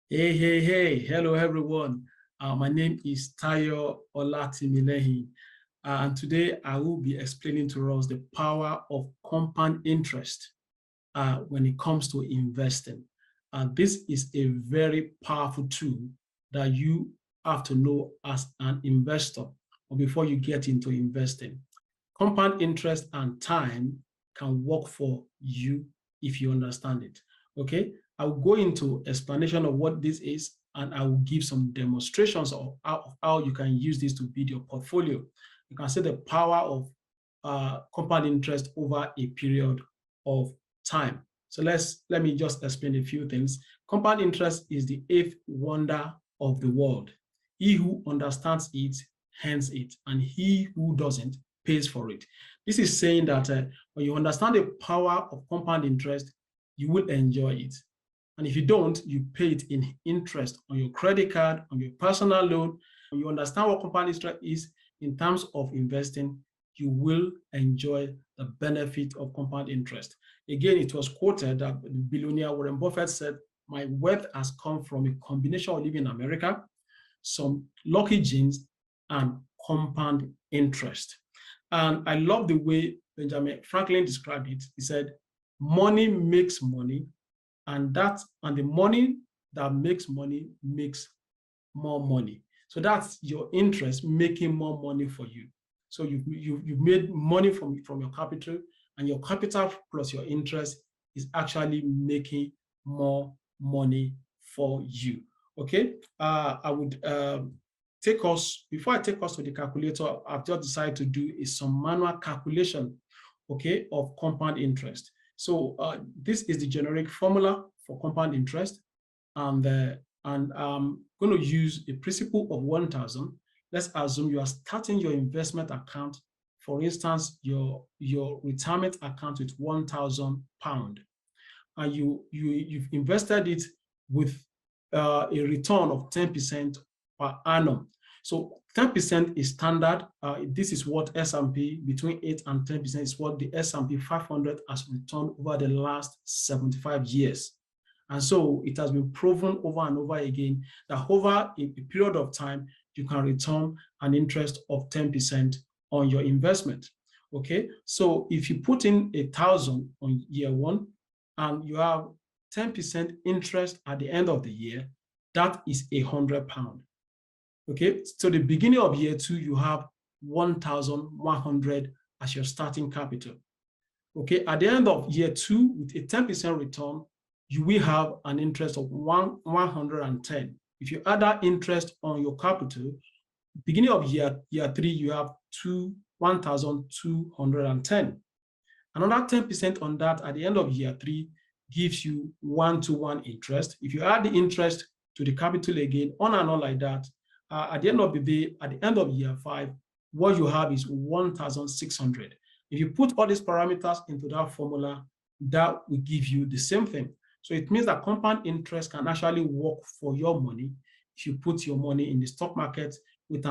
Hey, hello everyone. My name is Tayo Olatimilehi, and today I will be explaining to us the power of compound interest when it comes to investing. And this is a very powerful tool that you have to know as an investor or before you get into investing. Compound interest and time can work for you if you understand it. Okay, I will go into explanation of what this is, and I will give some demonstrations of how you can use this to build your portfolio. You can see the power of compound interest over a period of time. So let me just explain a few things. Compound interest is the eighth wonder of the world. He who understands it, hence it, and he who doesn't pays for it. This is saying that when you understand the power of compound interest, you will enjoy it. And if you don't, you pay it in interest on your credit card, on your personal loan. When you understand what compound interest is in terms of investing, you will enjoy the benefit of compound interest. Again, it was quoted that billionaire Warren Buffett said, "My wealth has come from a combination of living in America, some lucky genes, and compound interest." And I love the way Benjamin Franklin described it. He said, "Money makes money, and the money that makes money makes more money." So that's your interest making more money for you. So you've made money from your capital, and your capital plus your interest is actually making more money for you. Okay, I would before I take us to the calculator, I've just decided to do some manual calculation, okay, of compound interest. So this is the generic formula for compound interest, and I'm going to use a principle of 1,000. Let's assume you are starting your investment account. For instance, your retirement account with £1,000, and you've invested it with a return of 10% per annum. So 10% is standard. This is what S&P, between 8 and 10% is what the S&P 500 has returned over the last 75 years. And so it has been proven over and over again that over a period of time, you can return an interest of 10% on your investment. Okay, so if you put in 1,000 on year one and you have 10% interest at the end of the year, that is £100. Okay, so the beginning of year two, you have 1,100 as your starting capital. Okay, at the end of year two, with a 10% return, you will have an interest of 110. If you add that interest on your capital, beginning of year three, you have 1,210. Another 10% on that at the end of year three gives you 1-to-1 interest. If you add the interest to the capital again, on and on like that, at the end of the day, at the end of year five, what you have is 1,600. If you put all these parameters into that formula, that will give you the same thing. So it means that compound interest can actually work for your money if you put your money in the stock market with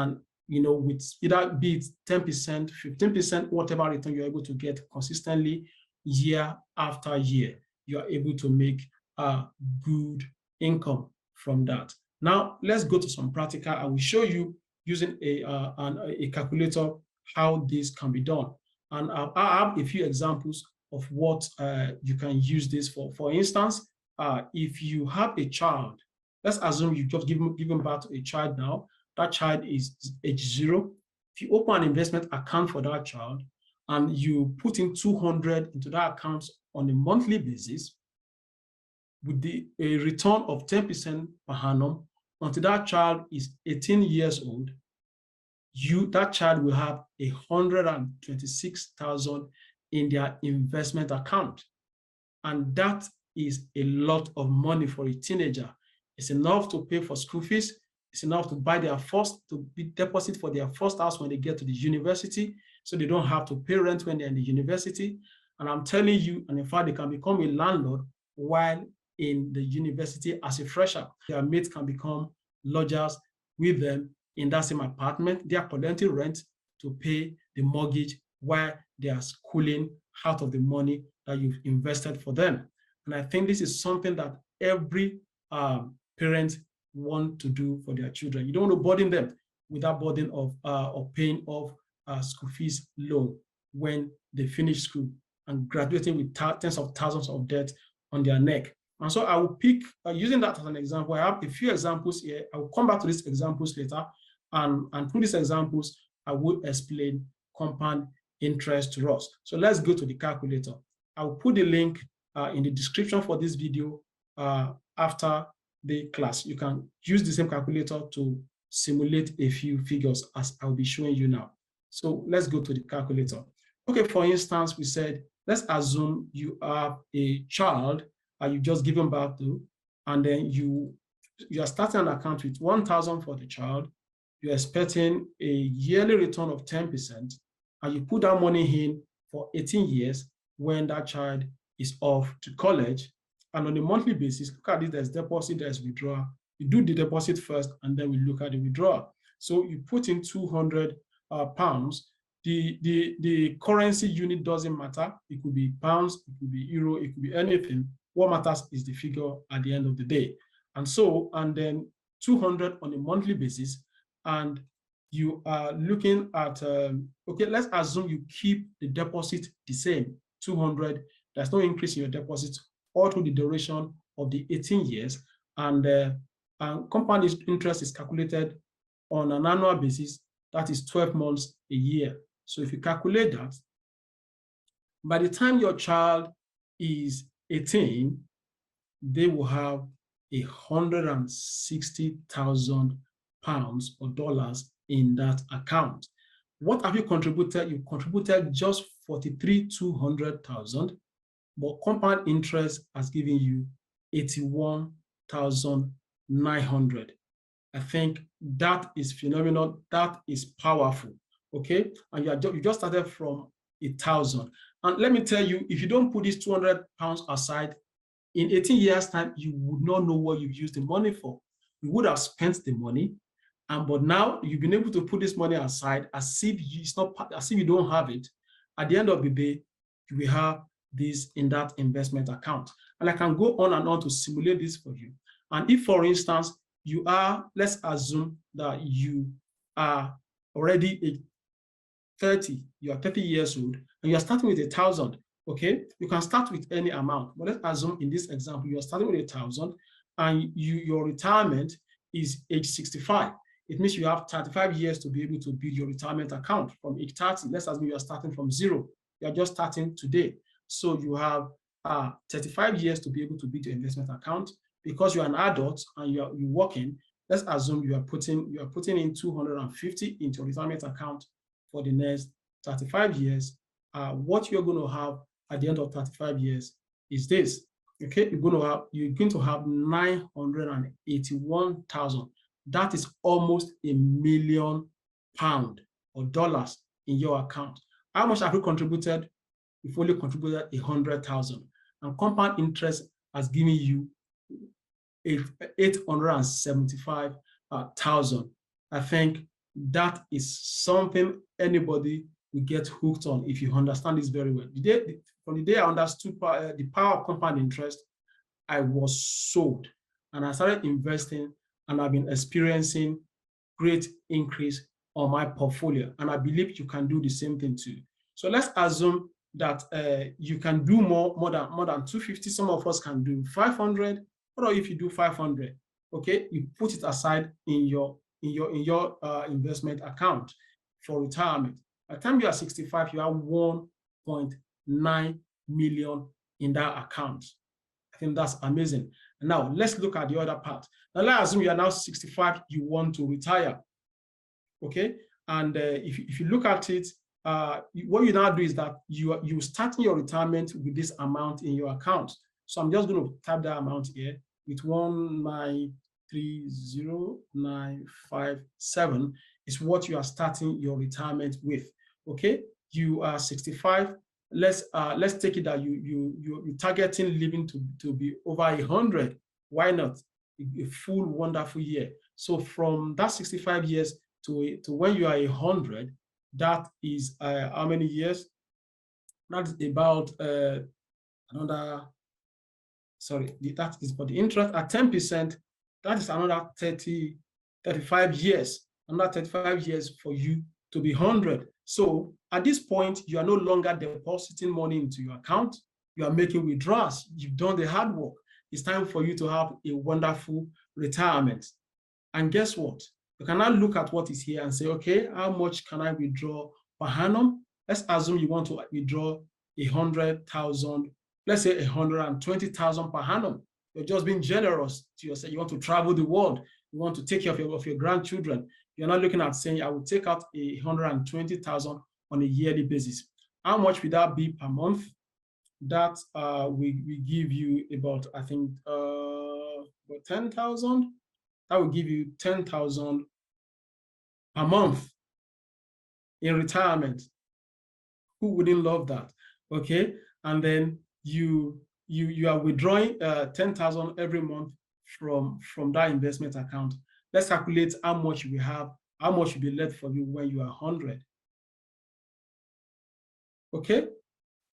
with either be it 10%, 15%, whatever return you're able to get consistently year after year. You are able to make a good income from that. Now, let's go to some practical. I will show you using a calculator how this can be done. And I have a few examples of what you can use this for. For instance, if you have a child, let's assume you just given birth to a child now. That child is age 0. If you open an investment account for that child and you put in 200 into that account on a monthly basis, with a return of 10% per annum until that child is 18 years old, that child will have 126,000 in their investment account. And that is a lot of money for a teenager. It's enough to pay for school fees. It's enough to buy to deposit for their first house when they get to the university, so they don't have to pay rent when they're in the university. And I'm telling you, and in fact, they can become a landlord while in the university as a fresher. Their mates can become lodgers with them in that same apartment. They are collecting rent to pay the mortgage while they are schooling out of the money that you've invested for them. And I think this is something that every parents want to do for their children. You don't want to burden them with that burden of paying off school fees loan when they finish school and graduating with tens of thousands of debt on their neck. And so I will pick, using that as an example, I have a few examples here. I will come back to these examples later. And through these examples, I will explain compound interest to us. So let's go to the calculator. I will put the link in the description for this video after the class. You can use the same calculator to simulate a few figures as I'll be showing you now. So let's go to the calculator. Okay, for instance, we said, let's assume you have a child you just given birth to, and then you are starting an account with 1,000 for the child. You're expecting a yearly return of 10%, and you put that money in for 18 years when that child is off to college. And on a monthly basis, look at this, there's deposit, there's withdrawal. You do the deposit first, and then we look at the withdrawal. So you put in 200 pounds. The currency unit doesn't matter. It could be pounds, it could be euro, it could be anything. What matters is the figure at the end of the day. And so, and then 200 on a monthly basis, and you are looking at, okay, let's assume you keep the deposit the same, 200. There's no increase in your deposit all through the duration of the 18 years. And compound interest is calculated on an annual basis, that is 12 months a year. So if you calculate that, by the time your child is 18, they will have 160,000 pounds or dollars in that account. What have you contributed? You contributed just 43,200,000, but compound interest has given you 81,900. I think that is phenomenal. That is powerful. Okay, and you just started from 1,000. And let me tell you, if you don't put these 200 pounds aside, in 18 years' time, you would not know what you've used the money for. You would have spent the money, but now you've been able to put this money aside as if you don't have it. At the end of the day, you will have this in that investment account. And I can go on and on to simulate this for you. And if, for instance, you are, let's assume that you are already 30, you are 30 years old, and you are starting with 1,000, okay? You can start with any amount, but let's assume in this example, you are starting with 1,000, and your retirement is age 65. It means you have 35 years to be able to build your retirement account from age 30. Let's assume you are starting from zero. You are just starting today. So you have 35 years to be able to build your investment account. Because you're an adult and you're working, let's assume you are putting in 250 into your retirement account for the next 35 years. What you're going to have at the end of 35 years is this. Okay, you're going to have 981,000. That is almost £1 million or dollars in your account. How much have you contributed? You've only contributed 100,000, and compound interest has given you 875,000. I think that is something anybody will get hooked on if you understand this very well. From the day I understood the power of compound interest, I was sold, and I started investing, and I've been experiencing great increase on my portfolio, and I believe you can do the same thing too. So let's assume that you can do more than 250. Some of us can do 500. Or if you do 500, okay, you put it aside in your investment account for retirement. By the time you are 65, you have 1.9 million in that account. I think that's amazing. And now let's look at the other part. Now let's assume you are now 65, you want to retire, okay? And if you look at it, what you now do is that you start your retirement with this amount in your account. So I'm just going to type that amount here with 1930957 is what you are starting your retirement with. Okay, you are 65. Let's take it that you're targeting living to be over 100. Why not? A full wonderful year. So from that 65 years to when you are 100, that is how many years? That's about that is for the interest at 10%. that is another 35 years, another 35 years for you to be 100. So at this point, you are no longer depositing money into your account. You are making withdrawals. You've done the hard work. It's time for you to have a wonderful retirement. And guess what? You can now look at what is here and say, okay, how much can I withdraw per annum? Let's assume you want to withdraw 100,000, let's say 120,000 per annum. You're just being generous to yourself. You want to travel the world. You want to take care of your grandchildren. You're not looking at saying, I will take out 120,000 on a yearly basis. How much would that be per month? That we give you about, I think, about 10,000. That will give you 10,000 per month in retirement. Who wouldn't love that? Okay, and then you are withdrawing 10,000 every month from that investment account. Let's calculate how much we have, how much will be left for you when you are 100. Okay,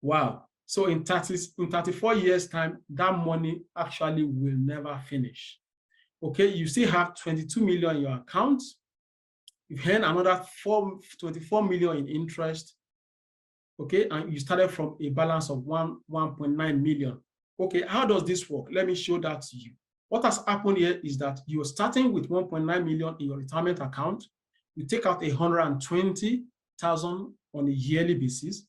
wow. So in 34 years time, that money actually will never finish. Okay, you still have 22 million in your account. You've earned another 24 million in interest. Okay, and you started from a balance of 1.9 million. Okay, how does this work? Let me show that to you. What has happened here is that you're starting with 1.9 million in your retirement account. You take out 120,000 on a yearly basis,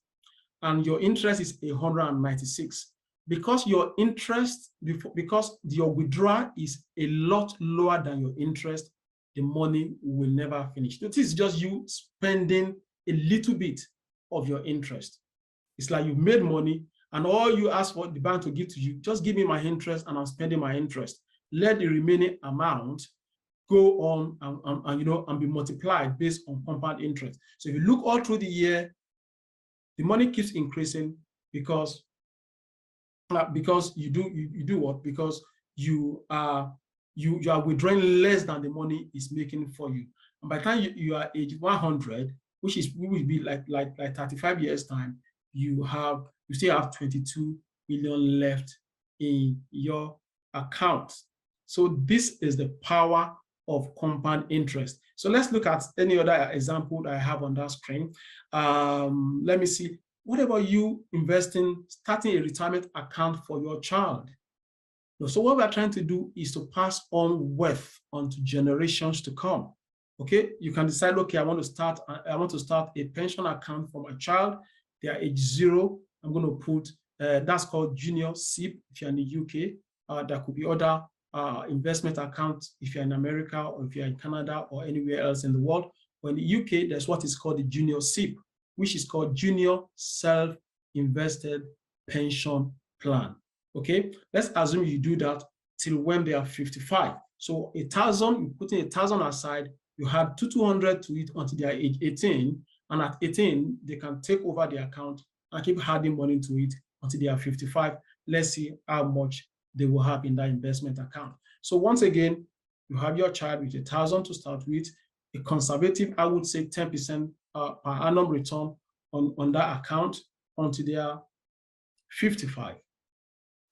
and your interest is 196. Because your interest, because your withdrawal is a lot lower than your interest, the money will never finish. This is just you spending a little bit of your interest. It's like you've made money and all you ask for the bank to give to you, just give me my interest and I'm spending my interest. Let the remaining amount go on and be multiplied based on compound interest. So if you look all through the year, the money keeps increasing because you do what? Because you are withdrawing less than the money is making for you. And by the time you are age 100, which will be like 35 years time, you still have 22 million left in your account. So this is the power of compound interest. So let's look at any other example that I have on that screen. Let me see. What about you starting a retirement account for your child? So what we're trying to do is to pass on wealth onto generations to come. Okay, you can decide, okay, I want to start a pension account for my child. They are age 0. I'm going to put, that's called junior SIPP if you're in the UK. There could be other investment accounts if you're in America or if you're in Canada or anywhere else in the world. But in the UK, there's what is called the junior SIPP, which is called Junior Self-Invested Pension Plan. Okay, let's assume you do that till when they are 55. So 1,000, you put in 1,000 aside, you have 200 to it until they are age 18, and at 18, they can take over the account and keep adding money to it until they are 55. Let's see how much they will have in that investment account. So once again, you have your child with 1,000 to start with, a conservative, I would say 10% per annum return on that account until they are 55.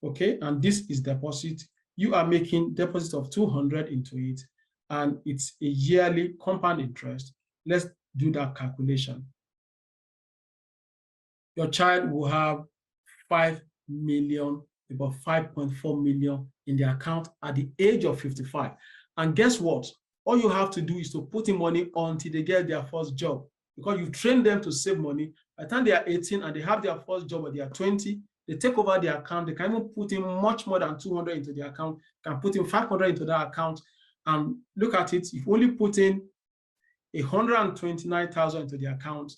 Okay, and this is deposit. You are making deposit of 200 into it, and it's a yearly compound interest. Let's do that calculation. Your child will have 5 million, about 5.4 million in the account at the age of 55. And guess what? All you have to do is to put in money until they get their first job, because you train them to save money. By the time they are 18 and they have their first job or they are 20, they take over the account. They can even put in much more than 200 into the account, can put in 500 into that account. And look at it, if you only put in 129,000 into the account,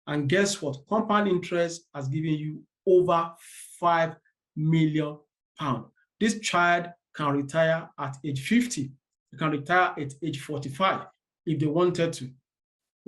and guess what? Compound interest has given you over 5 million pounds. This child can retire at age 50. They can retire at age 45 if they wanted to.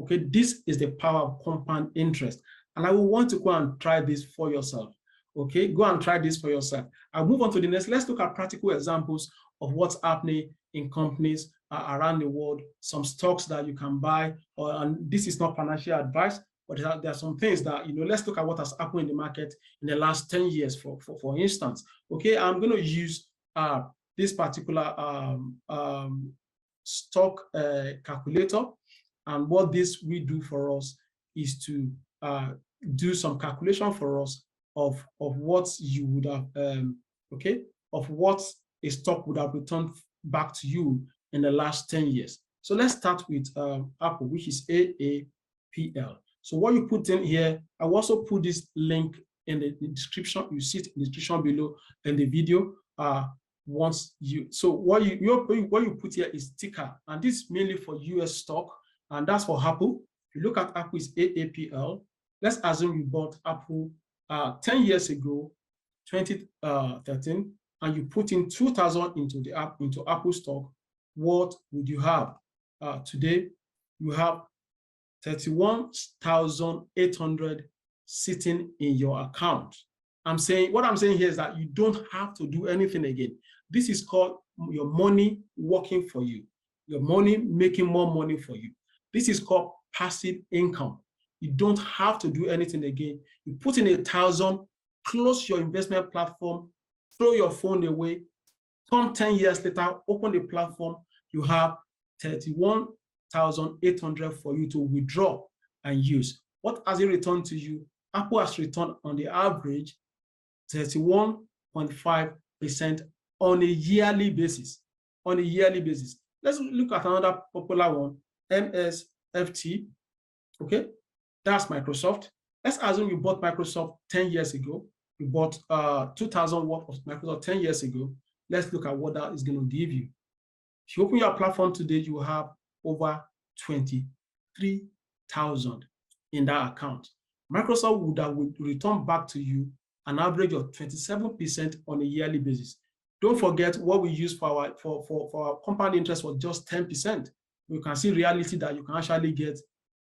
Okay, this is the power of compound interest. And I will want to go and try this for yourself. Okay, go and try this for yourself. I'll move on to the next. Let's look at practical examples of what's happening in companies around the world, some stocks that you can buy, and this is not financial advice, but there are some things that, let's look at what has happened in the market in the last 10 years, for instance. Okay, I'm going to use this particular stock calculator. And what this will do for us is to do some calculation for us of what you would have, of what a stock would have returned back to you in the last 10 years. So let's start with Apple, which is AAPL. So what you put in here, I will also put this link in the description. You see it in the description below in the video. So what you put here is ticker, and this is mainly for US stock, and that's for Apple. If you look at Apple, is AAPL. Let's assume you bought Apple 10 years ago, 2013, and you put in 2,000 into Apple stock. What would you have? Today, you have 31,800 sitting in your account. What I'm saying here is that you don't have to do anything again. This is called your money working for you, your money making more money for you. This is called passive income. You don't have to do anything again. You put in 1,000, close your investment platform, throw your phone away. Come 10 years later, open the platform, you have 31,800 for you to withdraw and use. What has it returned to you? Apple has returned on the average 31.5% on a yearly basis. On a yearly basis. Let's look at another popular one, MSFT. Okay, that's Microsoft. Let's assume you bought Microsoft 10 years ago. You bought 2,000 worth of Microsoft 10 years ago. Let's look at what that is going to give you. If you open your platform today, you will have over 23,000 in that account. Microsoft would return back to you an average of 27% on a yearly basis. Don't forget what we use for our compound interest was just 10%. You can see reality that you can actually get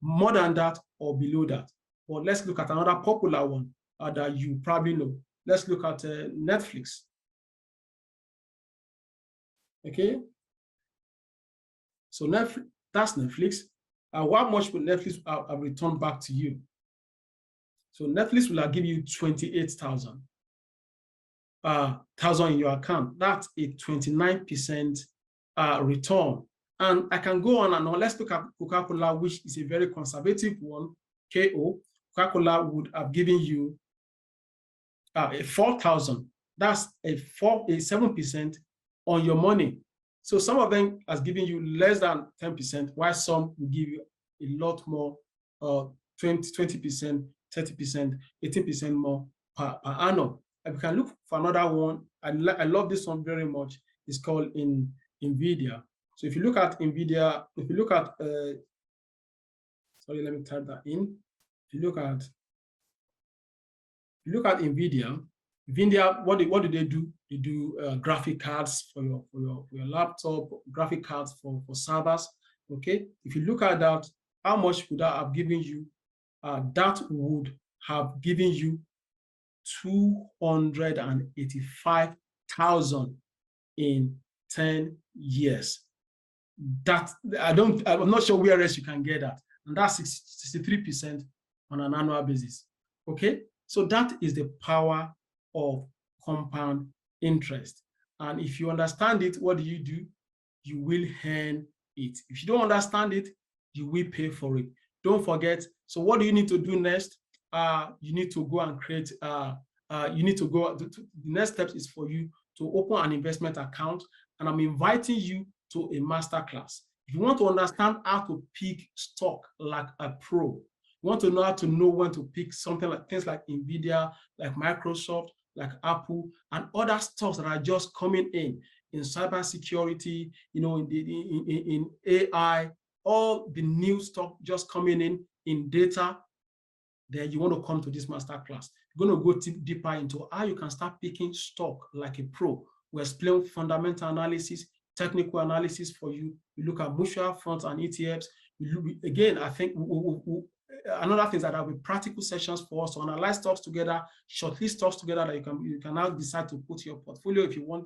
more than that or below that. But let's look at another popular one that you probably know. Let's look at Netflix. Okay. So that's Netflix. How much will Netflix have returned back to you? So Netflix will give you 28,000 in your account. That's a 29% return. And I can go on and on. Let's look at Coca-Cola, which is a very conservative one. KO. Coca-Cola would have given you a 4,000. That's a 7% on your money. So some of them has given you less than 10%, while some will give you a lot more, 20%, 30%, 18% more per annum. And we can look for another one. I love this one very much. It's called NVIDIA. So if you look at NVIDIA, if you look at, sorry, let me type that in. If you look at NVIDIA, what do they do? They do graphic cards for your laptop, graphic cards for servers. Okay, if you look at that, how much would that have given you? That would have given you 285,000 in 10 years. I'm not sure where else you can get that, and that's 63% on an annual basis. Okay, so that is the power of compound interest. And if you understand it, what do? You will earn it. If you don't understand it, you will pay for it. Don't forget. So what do you need to do next? You need to go and create, the next step is for you to open an investment account, and I'm inviting you to a masterclass. If you want to understand how to pick stock like a pro, you want to know how to know when to pick something like things like NVIDIA, like Microsoft, like Apple, and other stocks that are just coming in cybersecurity, in AI, all the new stock just coming in data, then you want to come to this masterclass. You're going to go deeper into how you can start picking stock like a pro. We explain fundamental analysis, technical analysis for you. We look at mutual funds and ETFs. Again, I think another thing is that there will be practical sessions for us to analyze stocks together, shortlist stocks together that you can now decide to put your portfolio if you want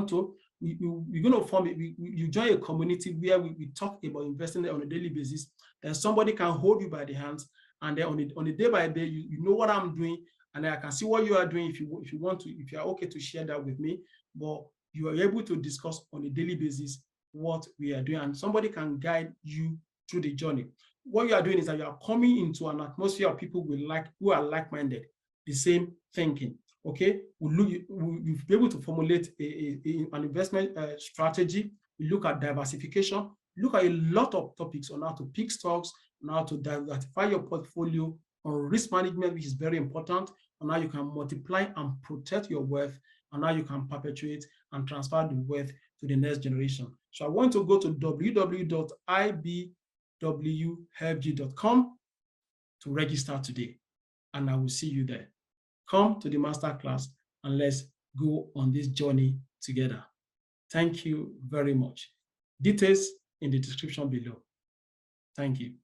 to. You're going to form you join a community where we talk about investing on a daily basis. Then somebody can hold you by the hands, and then on a day by day, you know what I'm doing, and I can see what you are doing. If you want to, if you are okay to share that with me, but you are able to discuss on a daily basis what we are doing, and somebody can guide you through the journey. What you are doing is that you are coming into an atmosphere of people who are like-minded, the same thinking. Okay, we'll be able to formulate an investment strategy. We look at diversification, look at a lot of topics on how to pick stocks, on how to diversify your portfolio, on risk management, which is very important, on how you can multiply and protect your wealth, and how you can perpetuate and transfer the wealth to the next generation. So I want to go to www.ibwhelpg.com to register today, and I will see you there. Come to the masterclass and let's go on this journey together. Thank you very much. Details in the description below. Thank you.